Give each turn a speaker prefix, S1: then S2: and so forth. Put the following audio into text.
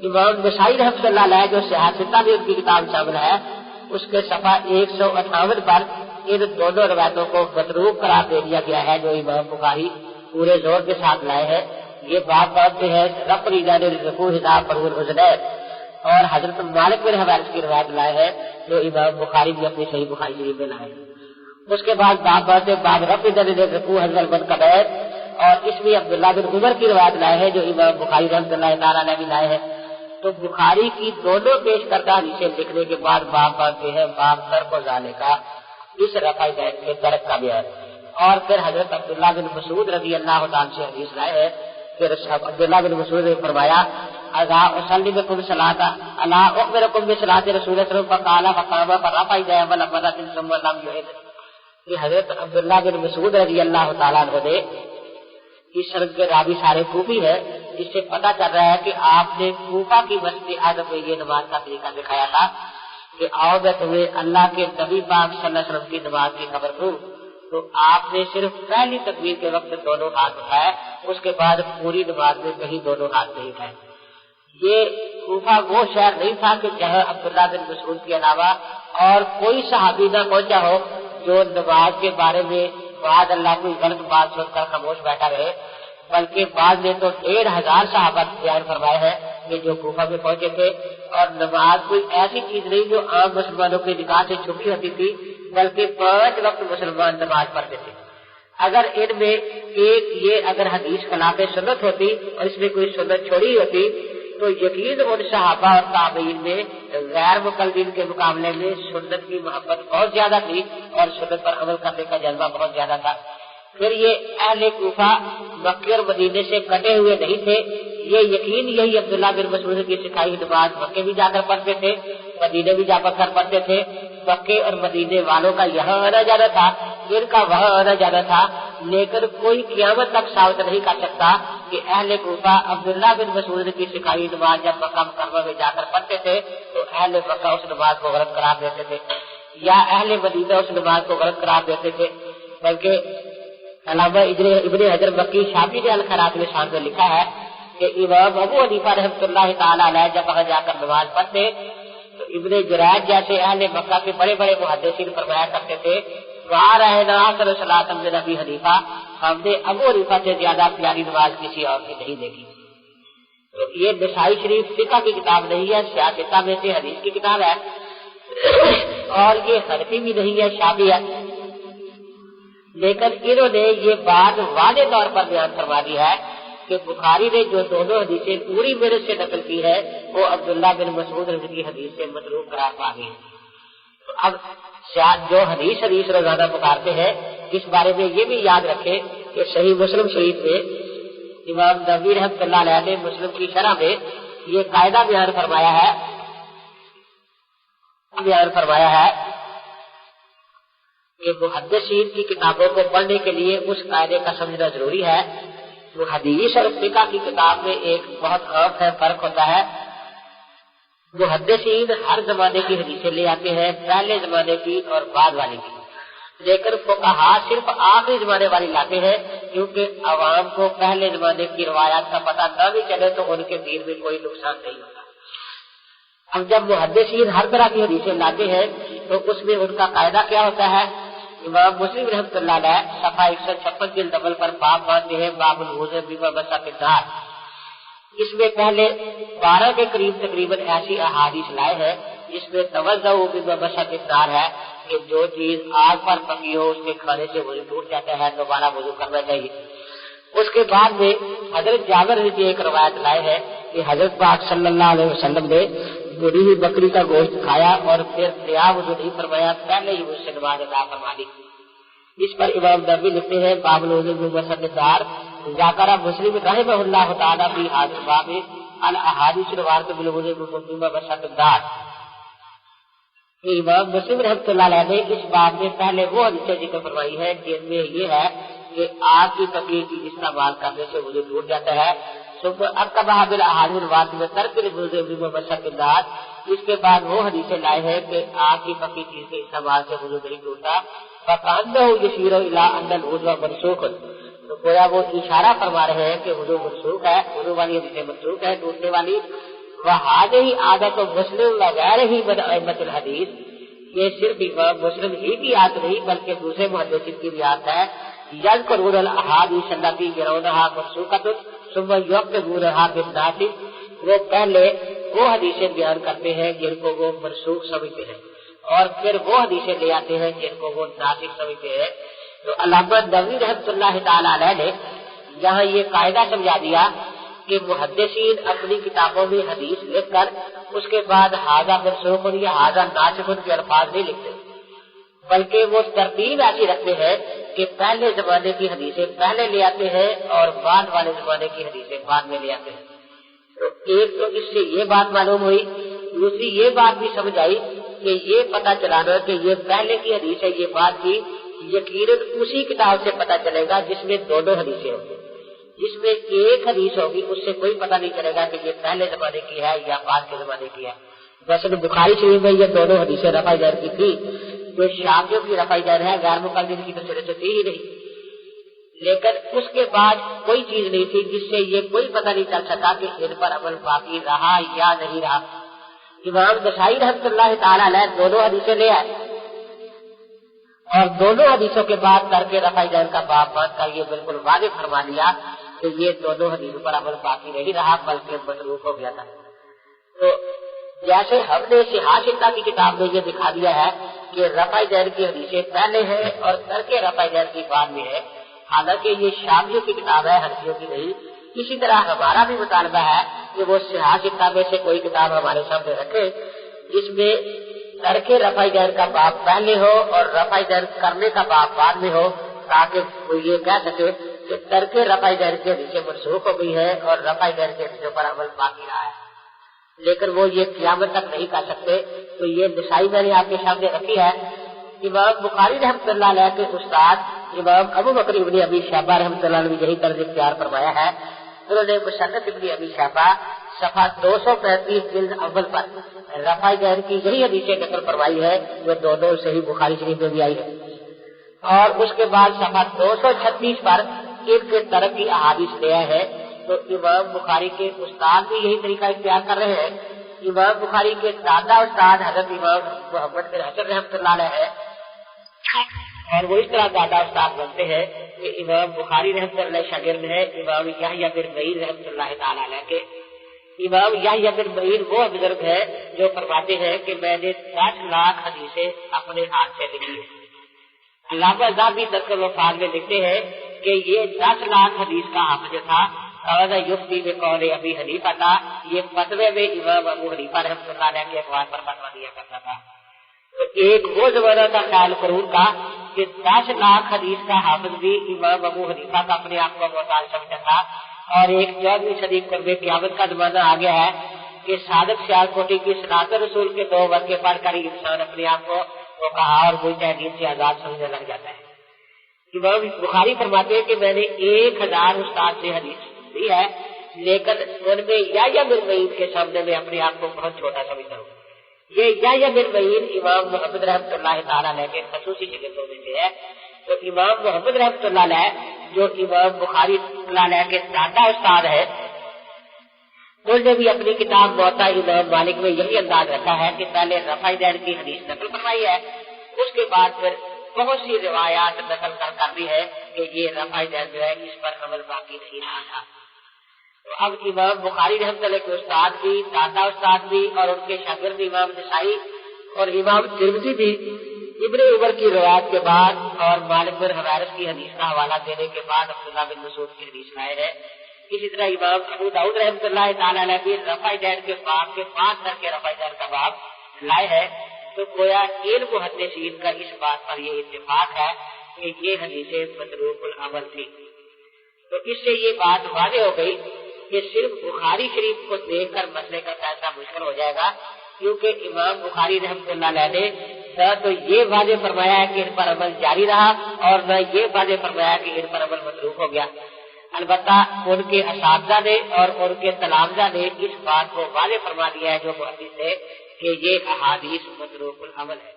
S1: امام نسائی رحمۃ اللہ علیہ جو سیاستہ میں ان کی کتاب شامل ہے اس کے صفحہ 158 پر ان دونوں روایتوں کو متروک قرار دے دیا گیا ہے جو امام بخاری پورے زور کے ساتھ لائے ہیں. یہ بات مانتے ہیں رب ریجان رکوع حساب پرور حسنین اور حضرت مالک بن حویرث کی روایت لائے ہیں جو امام بخاری بھی اپنی صحیح بخاری شریف میں لائے ہیں. اس کے بعد باب رب ریجان رکوع حضرت بن قبیر اور اس میں عبداللہ بن عمر کی روایت لائے ہیں جو امام بخاری رحمۃ اللہ تعالیٰ نے بھی لائے ہیں. تو بخاری کی دونوں پیش کردہ حدیثیں لکھنے کے بعد باب باندھتے ہیں باب ترک و ذالک کا اس رفع دین کے ترک کا بیان. اور پھر حضرت عبداللہ بن مسعود رضی اللہ تعالیٰ سے حدیث لائے ہیں. پھر عبداللہ بن مسعود نے فرمایا اذا اصلی بکم صلاۃ الا اخبرکم بصلاۃ رسول اللہ فقال فقام فرفع یدیہ ولمدت ثم لم يعد. یہ حضرت عبداللہ بن مسعود رضی اللہ تعالیٰ عنہ نے اس سند کے راوی سارے کوفی ہے جس سے پتہ چل رہا ہے کہ آپ نے کوفہ کی مسجد اعظم میں یہ نماز کا طریقہ دکھایا تھا کہ آؤ میں تمہیں اللہ کے نبی پاک صلی اللہ علیہ وسلم کی نماز کی خبر دوں. تو آپ نے صرف پہلی تکبیر کے وقت دونوں ہاتھ اٹھائے, اس کے بعد پوری نماز میں کہیں دونوں ہاتھ نہیں اٹھائے. یہ کوفہ وہ شہر نہیں تھا کہ جہاں عبداللہ بن مسعود کے علاوہ اور کوئی صحابی نہ پہنچا ہو جو نماز کے بارے میں بعد اللہ کوئی غلط بات سن کر خاموش بیٹھا رہے, بلکہ بعد نے تو 1500 صحابہ بیان فرمائے ہیں کہ جو کوفہ میں پہنچے تھے. اور نماز کوئی ایسی چیز نہیں جو عام مسلمانوں کی نگاہ سے چھپی ہوتی تھی, بلکہ 5 وقت مسلمان نماز پڑھتے تھے. اگر ان میں ایک یہ اگر حدیث خلاف سنت ہوتی اور اس میں کوئی سنت چھوڑی ہوتی تو یقین ان صحابہ اور تابعین میں غیر مقلدین کے مقابلے میں سنت کی محبت بہت زیادہ تھی اور سنت پر عمل کرنے کا جذبہ بہت زیادہ تھا. پھر یہ اہل کوفہ مکے اور مدینے سے کٹے ہوئے نہیں تھے. یہ یقین یہی عبداللہ بن مسعود کی سکھائی نماز مکے بھی جا کر پڑھتے تھے, مدینے بھی جا کر پڑھتے تھے. مکے اور مدینے والوں کا یہاں آنا جانا تھا, ان کا وہاں آنا جانا تھا, لیکن کوئی قیامت تک ثابت نہیں کر سکتا کہ اہل کوفہ عبداللہ بن مسعود کی سکھائی نماز جب مکہ مکرمہ میں جا کر پڑھتے تھے تو اہل مکہ اس نماز کو غلط قرار دیتے تھے یا اہل مدینہ اس نماز کو غلط قرار دیتے تھے. بلکہ علامہ ابن حجر مکی شافعی نے الخیرات الشان میں لکھا ہے کہ امام ابو حنیفہ رحمۃ اللہ تعالی علیہ جب وہاں جا کر نماز پڑھتے تو ابن جرائج جیسے اہل مکہ کے بڑے بڑے محدثین فرمایا کرتے تھے وہاں رہے نہ صلاۃ من ابی حنیفہ, ہم نے ابو حنیفہ سے زیادہ پیاری نماز کسی اور کی نہیں دیکھی. تو یہ نسائی شریف فقہ کی کتاب نہیں ہے, سیاستہ میں سے حدیث کی کتاب ہے, اور یہ حنفی بھی نہیں ہے, شافعی ہے. لیکن انہوں نے یہ بات واضح طور پر بیان فرما دی ہے کہ بخاری نے جو دونوں حدیثیں پوری میرے سے نقل کی ہے وہ عبداللہ بن مسعود کی حدیث سے متروک قرار پا گئی. اب جو حدیث روزانہ پکارتے ہیں اس بارے میں یہ بھی یاد رکھیں کہ صحیح مسلم شریف میں امام نووی رحمۃ اللہ علیہ نے مسلم کی شرح میں یہ قاعدہ بیان فرمایا ہے کہ محدثین کی کتابوں کو پڑھنے کے لیے اس قاعدے کا سمجھنا ضروری ہے. وہ حدیث اور فقہ کی کتاب میں ایک بہت عام فرق ہوتا ہے. محدثین ہر زمانے کی حدیثیں لے آتے ہیں, پہلے زمانے کی اور بعد والی کی, لیکن فقہا صرف آخری زمانے والی لاتے ہیں کیونکہ عوام کو پہلے زمانے کی روایات کا پتہ نہ بھی چلے تو ان کے دین میں کوئی نقصان نہیں ہوتا. اب جب محدثین ہر طرح کی حدیثیں لاتے ہیں تو اس میں ان کا قاعدہ کیا ہوتا ہے. امام مسلم رحمۃ اللہ علیہ صفحہ 156 جلد اول پر باب باندھتے ہیں باب الوضوء بما مسح النار. اس میں پہلے 12 کے قریب تقریباً ایسی احادیث لائے ہیں جس میں توضؤ بما مسح النار ہے کہ جو چیز آگ پر پکی ہو اس کے کھانے سے وضو ٹوٹ جاتا ہے, دوبارہ وضو کرنا چاہیے. اس کے بعد میں حضرت جابر نے ایک روایت لائے ہے کہ حضرت پاک صلی اللہ علیہ وسلم نے بری ہوئی بکری کا گوشت کھایا اور پھر وضو نہیں فرمایا, پہلے ہی مجھ سے نماز ادا فرما لی. اس پر امام نووی لکھتے ہیں باب الوضوء بما مسح النار ذکر مسلم رحمہ اللہ تعالی فی ھذا الباب الاحادیث الواردۃ بالوضوء بما مسح النار. امام مسلم رحمۃ اللہ علیہ نے اس باب میں پہلے وہ حدیثیں ذکر فرمائی ہے جن میں یہ ہے کہ آگ کی تکلیف کی استعمال کرنے سے وضو ٹوٹ جاتا ہے. اس کے بعد وہ حدیثیں لائے ہیں کہ آگ کی پکی چیز کے استعمال سے وضو نہیں ٹوٹتا. تو گویا وہ اشارہ فرما رہے ہیں کہ وضو منسوخ ہے, وضو والی حدیثیں منسوخ ہے, ٹوٹنے والی वहाद ही आदत मुस्लिम वगैरह ही बदअमत हदीस, ये सिर्फ इमाम मुस्लिम ही की आदत नहीं बल्कि दूसरे मुहद्दिसीन की भी आदत है। यज़कुरून अल अहादीस अल्लती यरौनहा मनसूखतुन सुम्मा युक़िबूनहा बिन्नासिख, वो पहले वो हदीसें बयान करते हैं जिनको वो मनसूख समझते हैं और फिर वो हदीसें ले आते हैं जिनको वो नासिख समझते हैं। तो अल्लामा नबवी रहमतुल्लाह तआला अलैह ने यहाँ ये कायदा समझा दिया कि मुहद्दिसीन अपनी किताबों में हदीस लिखकर उसके बाद हाजा मनसूख या हाजा नासिख के अल्फाज नहीं लिखते, बल्कि वो तरतीब ऐसी रखते हैं कि पहले जमाने की हदीसें पहले ले आते हैं और बाद वाले जमाने की हदीसें बाद में ले आते हैं। तो एक तो इससे ये बात मालूम हुई, दूसरी ये बात भी समझ आई कि ये पता चलाना कि ये पहले की हदीस है ये बाद की, यकीनन उसी किताब से पता चलेगा जिसमें दोनों हदीसें होंगी। जिसमें एक हदीस होगी उससे कोई पता नहीं चलेगा कि ये पहले जमाने की है या बाद के जमाने की है। वैसे बुखारी शरीफ में ये दोनों हदीसें रफ़ा जैर की थी, जो शाफियों की रफ़ा जैर है, गैर मुक़ल्लिद की तो सिरे से थी ही नहीं, लेकिन उसके बाद कोई चीज नहीं थी जिससे ये कोई पता नहीं चल सका कि इन पर अमल बाकी रहा या नहीं रहा। इमाम नसाई रहमतुल्लाह तआला अलैह दोनों हदीसें ले आए और दोनों हदीसों के बाद करके रफ़ा जैर का बाब बांधकर ये बिल्कुल वाज़ेह फरमा लिया कि ये दोनों हदीसों पर अमल बाकी नहीं रहा बल्कि मतरूक हो गया था। तो जैसे हमने सिहाशिता की किताब में ये दिखा दिया है कि रफ़ा जैर की हदीसें पहले है और करके रफ़ा जैर की बाद में है, हालांकि ये शाफियों की किताब है, हनफियों की नहीं। इसी तरह हमारा भी मुतालबा है कि वो सिहाशिता में से कोई किताब हमारे सामने रखे जिसमें करके रफ़ा जैर का बाब पहले हो और रफ़ा जैर करने का बाब बाद में हो, ताकि वो ये कह सके कि करके रफ़ा जैर की हदीसें मनसूख हो गई है और रफ़ा जैर के हदीसों पर अमल बाकी रहा है। लेकिन वो ये क़यामत तक नहीं कर सकते। तो ये नसाई मैंने आपके सामने रखी है। इमाम बुखारी रहमतुल्लाह अलैह के उस्ताद इमाम अबू बकर इब्न अबी शैबा रहमतुल्लाह अलैह ने यही तर्ज इख्तियार फरमाया है। उन्होंने मुसन्नफ इब्न अबी शैबा सफ़ा 235 जिल्द अव्वल पर रफ़ा जैर की यही हदीसें नकल फरमाई है जो दोनों सही बुखारी शरीफ में भी आई है। और उसके बाद सफ़ा 236 पर इनके तरफ की अहादीस ले आए हैं। तो इमाम बुखारी के उस्ताद भी यही तरीका इख्तियार कर रहे हैं। इमाम बुखारी के दादा उस्ताद हज़रत इमाम मोहम्मद बिन हसन रहमतुल्लाह अलैह है और वो इस तरह दादा उस्ताद बनते हैं कि इमाम बुखारी रहमतुल्लाह अलैह शागिर्द है इमाम यहया बिन मईन रहमतुल्लाह तआला अलैह के। इमाम यहया बिन मईन वो बुजुर्ग है जो फरमाते हैं कि मैंने 10 लाख हदीसें अपने हाथ से लिखी है। अल्लामा ज़ाहबी दरकुल वफ़ात में लिखते हैं कि ये 10 लाख हदीस का हाफिज था। युफ्ती में कौल अबी हनीफा था, ये फतवे में इमाम अबू हनीफा रहमतुल्लाह अलैह के अखबार पर फतवा दिया करता था। तो एक वो जमाना का ख्याल करूर का कि 10 लाख हदीस का हाफिज भी इमाम अबू हनीफा का अपने आप को मोहताज समझता था। और एक 14वीं सदी क़ुर्बे क़यामत का जमाना आ गया है कि सादिक सियालकोटी की सनात रसूल के 2 वर्क़े पढ़कर ही इंसान अपने आप को कहा और मुजतहिदीन से आजाद समझने लग जाता है। इमाम बुखारी फरमाते हैं कि मैंने 1000 उस्ताद से हदीस दी है, लेकिन उनमें यहया बिन मईन के सामने में अपने आप को बहुत छोटा समझता हूँ। ये यहया बिन मईन इमाम मोहम्मद रहमतुल्लाह तआला अलैह के खसूसी शागिर्दों में से है। तो इमाम मोहम्मद रहमतुल्लाह अलैह जो इमाम बुखारी अलैह के दादा उस्ताद है, उन्होंने भी अपनी किताब मुअत्ता इमाम मालिक में यही अंदाज रखा है कि पहले रफ़ा जैर की हदीस नकल फरमाई है, उसके बाद फिर बहुत सी रिवायात नकल कर दी है कि ये रफ़ा जैर जो है इस पर अमल बाकी नहीं रहा था। तो अब इमाम बुखारी रहमतुल्लाह के उस्ताद भी, दादा उस्ताद भी और उनके शागिर्द इमाम नसाई और इमाम तिरमिज़ी भी इब्ने उमर की रिवायत के बाद और मालिक बिन हवारिस की हदीस का हवाला देने के बाद अब्दुल्लाह बिन मसूद की हदीस लाए है। इसी तरह इमाम अबू दाऊद रहमतुल्लाह तआला अलैह भी रफ़ा जैर के बाब के 5 करके रफ़ा जैर का बाब लाए है। तो गोया इन मुहद्दिसीन का इस बात पर ये इत्तेफाक है कि ये हदीसें मतरूकुल अमल थी। तो इससे ये बात वाज़ेह हो गई कि सिर्फ बुखारी शरीफ को देखकर मसले का फैसला मुश्किल हो जाएगा, क्योंकि इमाम बुखारी रहमतुल्लाह अलैह ने न तो ये वाज़ेह फरमाया है कि इन पर अमल जारी रहा और न ये वाज़ेह फरमाया कि इन पर अमल मतरूक हो गया। अलबत्ता उनके असातिज़ा ने और उनके तलामज़ा ने इस बात को वाज़ेह फरमा दिया है जो मुहद्दिस थे कि ये अहादीस मतरूकुल अमल है।